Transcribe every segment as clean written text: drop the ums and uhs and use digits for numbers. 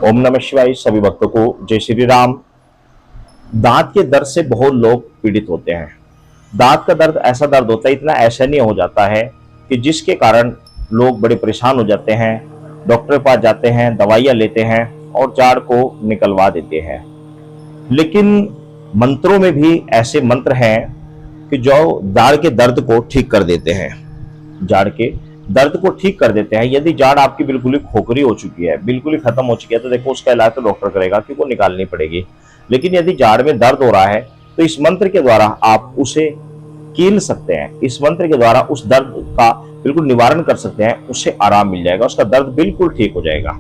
ओम नमः शिवाय। सभी भक्तों को जय श्री राम। दांत के दर्द से बहुत लोग पीड़ित होते हैं। दांत का दर्द ऐसा दर्द होता है, इतना असहनीय हो जाता है कि जिसके कारण लोग बड़े परेशान हो जाते हैं, डॉक्टर के पास जाते हैं, दवाइयां लेते हैं और जाड़ को निकलवा देते हैं। लेकिन मंत्रों में भी ऐसे मंत्र हैं कि जो जाड़ के दर्द को ठीक कर देते हैं। जाड़ के दर्द को ठीक कर देते हैं। यदि जाड़ आपकी बिल्कुल ही खोखरी हो चुकी है, बिल्कुल ही खत्म हो चुकी है, तो देखो उसका इलाज तो डॉक्टर करेगा क्योंकि वो निकालनी पड़ेगी। लेकिन यदि जाड़ में दर्द हो रहा है तो इस मंत्र के द्वारा आप उसे कील सकते हैं। इस मंत्र के द्वारा उस दर्द का बिल्कुल निवारण कर सकते हैं, उससे आराम मिल जाएगा, उसका दर्द बिल्कुल ठीक हो जाएगा,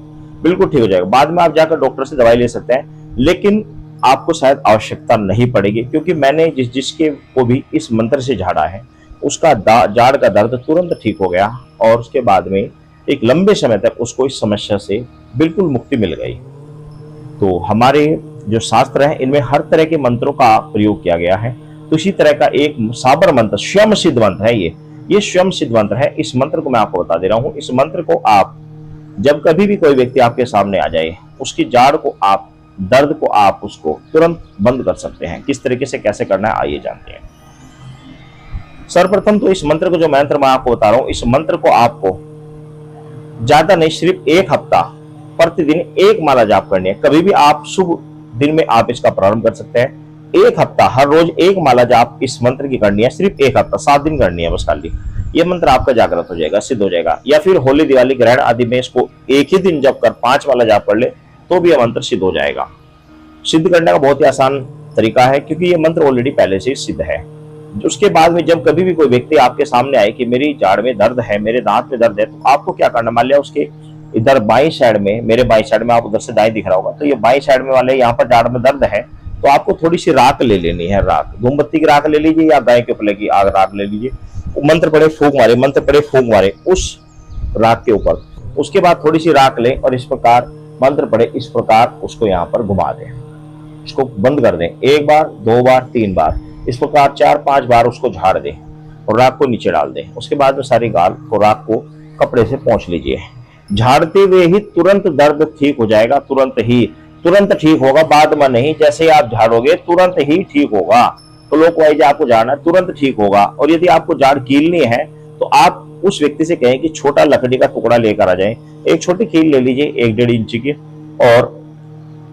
बिल्कुल ठीक हो जाएगा। बाद में आप जाकर डॉक्टर से दवाई ले सकते हैं, लेकिन आपको शायद आवश्यकता नहीं पड़ेगी, क्योंकि मैंने जिसके को भी इस मंत्र से झाड़ा है उसका जाड़ का दर्द तुरंत ठीक हो गया और उसके बाद में एक लंबे समय तक उसको इस समस्या से बिल्कुल मुक्ति मिल गई। तो हमारे जो शास्त्र हैं इनमें हर तरह के मंत्रों का प्रयोग किया गया है। तो इसी तरह का एक साबर मंत्र, स्वयं सिद्ध मंत्र है ये स्वयं सिद्ध मंत्र है। इस मंत्र को मैं आपको बता दे रहा हूं। इस मंत्र को आप जब कभी भी कोई व्यक्ति आपके सामने आ जाए, उसकी जाड़ को आप, दर्द को आप उसको तुरंत बंद कर सकते हैं। किस तरीके से, कैसे करना है, आइए जानते हैं। सर्वप्रथम तो इस मंत्र को, जो मंत्र मैं आपको बता रहा हूं, इस मंत्र को आपको ज्यादा नहीं, सिर्फ एक हफ्ता प्रतिदिन एक माला जाप करनी है। कभी भी आप शुभ दिन में आप इसका प्रारंभ कर सकते हैं। एक हफ्ता हर रोज एक माला जाप इस मंत्र की करनी है, सिर्फ एक हफ्ता, 7 दिन करनी है बस खाली। ये मंत्र आपका जागृत हो जाएगा, सिद्ध हो जाएगा। या फिर होली, दिवाली, ग्रहण आदि में इसको एक ही दिन जब कर 5 माला जाप कर ले तो भी यह मंत्र सिद्ध हो जाएगा। सिद्ध करने का बहुत ही आसान तरीका है, क्योंकि ये मंत्र ऑलरेडी पहले से सिद्ध है। उसके बाद में जब कभी भी कोई व्यक्ति आपके सामने आए कि मेरी जाड़ में दर्द है, मेरे दांत में दर्द है, तो आपको क्या करना, मान लिया उसके इधर बाईं साइड में, मेरे बाईं साइड में, आप उधर से दाएं दिख रहा होगा, तो ये बाईं साइड में वाले यहाँ पर जाड़ में दर्द है, तो आपको थोड़ी सी राख ले लेनी है। राख, मोमबत्ती की राख ले लीजिए या गाय के ऊपर की आग राख ले लीजिए। मंत्र पढ़े फूंक मारे, मंत्र पढ़े फूंक मारे उस राख के ऊपर। उसके बाद थोड़ी सी राख लें और इस प्रकार मंत्र पढ़े, इस प्रकार उसको यहाँ पर घुमा दें, इसको बंद कर दें। 1 बार, 2 बार, 3 बार, इस प्रकार 4-5 बार उसको झाड़ दें और राख को नीचे डाल दें। उसके बाद में सारी गाल और राख को कपड़े से पोंछ लीजिए। झाड़ते हुए ही तुरंत दर्द ठीक हो जाएगा, तुरंत ठीक होगा, बाद में नहीं। जैसे आप झाड़ोगे तुरंत ही ठीक होगा। तो लोग वाइज आपको झाड़ना, तुरंत ठीक होगा। और यदि आपको झाड़ कीलनी है तो आप उस व्यक्ति से कहें कि छोटा लकड़ी का टुकड़ा लेकर आ जाए, एक छोटी कील ले लीजिए 1-1.5 इंच की, और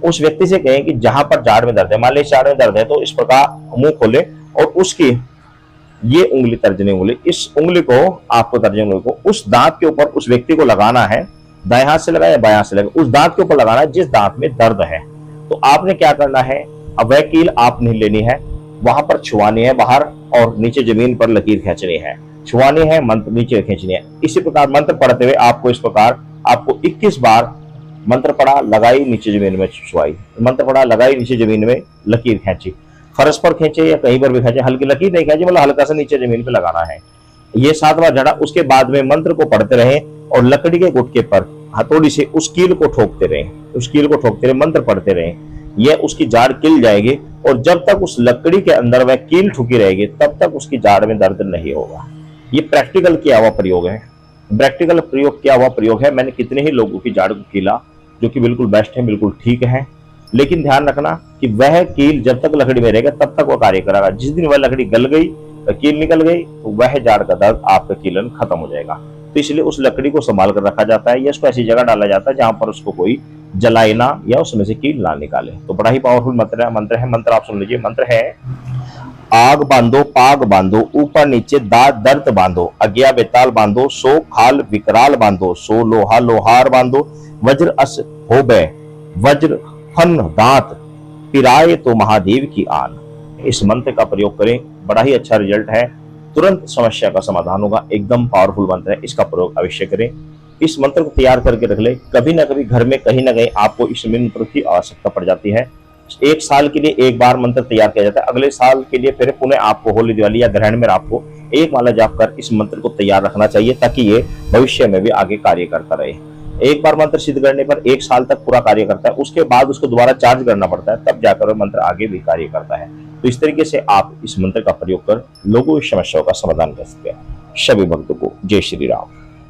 उस व्यक्ति से कहें कि जहां पर जाड़ में दर्द है, मान लीजिए जाड़ में दर्द है, तो इस प्रकार मुंह खोले और उसकी ये उंगली, तर्जनी उंगली, इस उंगली को, आपको तर्जनी उंगली को उस दांत के ऊपर उस व्यक्ति को लगाना है। दाएं हाथ से लगाए या बाएं हाथ से लगाए, उस दांत के ऊपर लगाना है जिस दांत में दर्द है। तो आपने क्या करना है, अब वह कील आप नहीं लेनी है, वहां पर छुआनी है बाहर और नीचे जमीन पर लकीर खींचनी है, छुआनी है, मंत्र नीचे खींचनी है। इसी प्रकार मंत्र पढ़ते हुए आपको इस प्रकार, आपको 21 बार मंत्र पढ़ा, लगाई, नीचे जमीन में छुआई, मंत्र पढ़ा, लगाई, नीचे जमीन में लकीर खींची, फर्श पर खींचे या कहीं पर भी खींचे, हल्की लकीर नहीं खींचे, मतलब हल्का सा नीचे जमीन पे लगाना है। ये 7 बार झाड़ा। उसके बाद में मंत्र को पढ़ते रहे और लकड़ी के गुटके पर हथौड़ी से उस कील को ठोकते रहे, उस कील को ठोकते रहे, मंत्र पढ़ते रहे। यह उसकी जाड़ किल जाएगी और जब तक उस लकड़ी के अंदर वह कील ठुकी रहेगी तब तक उसकी जाड़ में दर्द नहीं होगा। ये प्रैक्टिकल किया हुआ प्रयोग है, प्रैक्टिकल प्रयोग किया हुआ प्रयोग है। मैंने कितने ही लोगों की जाड़ को कीला, जो कि बिल्कुल बेस्ट है, बिल्कुल ठीक है। लेकिन ध्यान रखना कि वह कील जब तक लकड़ी में रहेगा तब तक वह कार्य करेगा। जिस दिन वह लकड़ी गल गई, कील निकल गई, तो वह जाड़ का दर्द, आपका कीलन खत्म हो जाएगा। तो इसलिए उस लकड़ी को संभाल कर रखा जाता है या उसको ऐसी जगह डाला जाता है जहां पर उसको कोई जलाए ना या उसमें से कील ना निकाले। तो बड़ा ही पावरफुल मंत्र है। मंत्र आप सुन लीजिए। मंत्र है, आग बांधो, पाग बांधो, ऊपर नीचे दांत दर्द बांधो, अज्ञा बेताल बांधो, सो खाल विकराल बांधो, सो लोहा लोहार बांधो, वज्र अस होबे, वज्र फन दांत, पिराए तो महादेव की आन। इस मंत्र का प्रयोग करें, बड़ा ही अच्छा रिजल्ट है, तुरंत समस्या का समाधान होगा। एकदम पावरफुल मंत्र है, इसका प्रयोग अवश्य करें। इस मंत्र को तैयार करके रख ले, कभी ना कभी घर में कहीं ना कहीं आपको इस मंत्र की आवश्यकता पड़ जाती है। 1 साल के लिए एक बार मंत्र तैयार किया जाता है, अगले साल के लिए फिर पुनः आपको होली, दिवाली या ग्रहण में आपको एक माला जाप कर इस मंत्र को तैयार रखना चाहिए, ताकि ये भविष्य में भी आगे कार्य करता रहे। एक बार मंत्र सिद्ध करने पर 1 साल तक पूरा कार्य करता है, उसके बाद उसको दोबारा चार्ज करना पड़ता है, तब जाकर मंत्र आगे भी कार्य करता है। तो इस तरीके से आप इस मंत्र का प्रयोग कर लोगों की समस्याओं का समाधान कर सकते हैं। सभी भक्तों को जय श्री राम।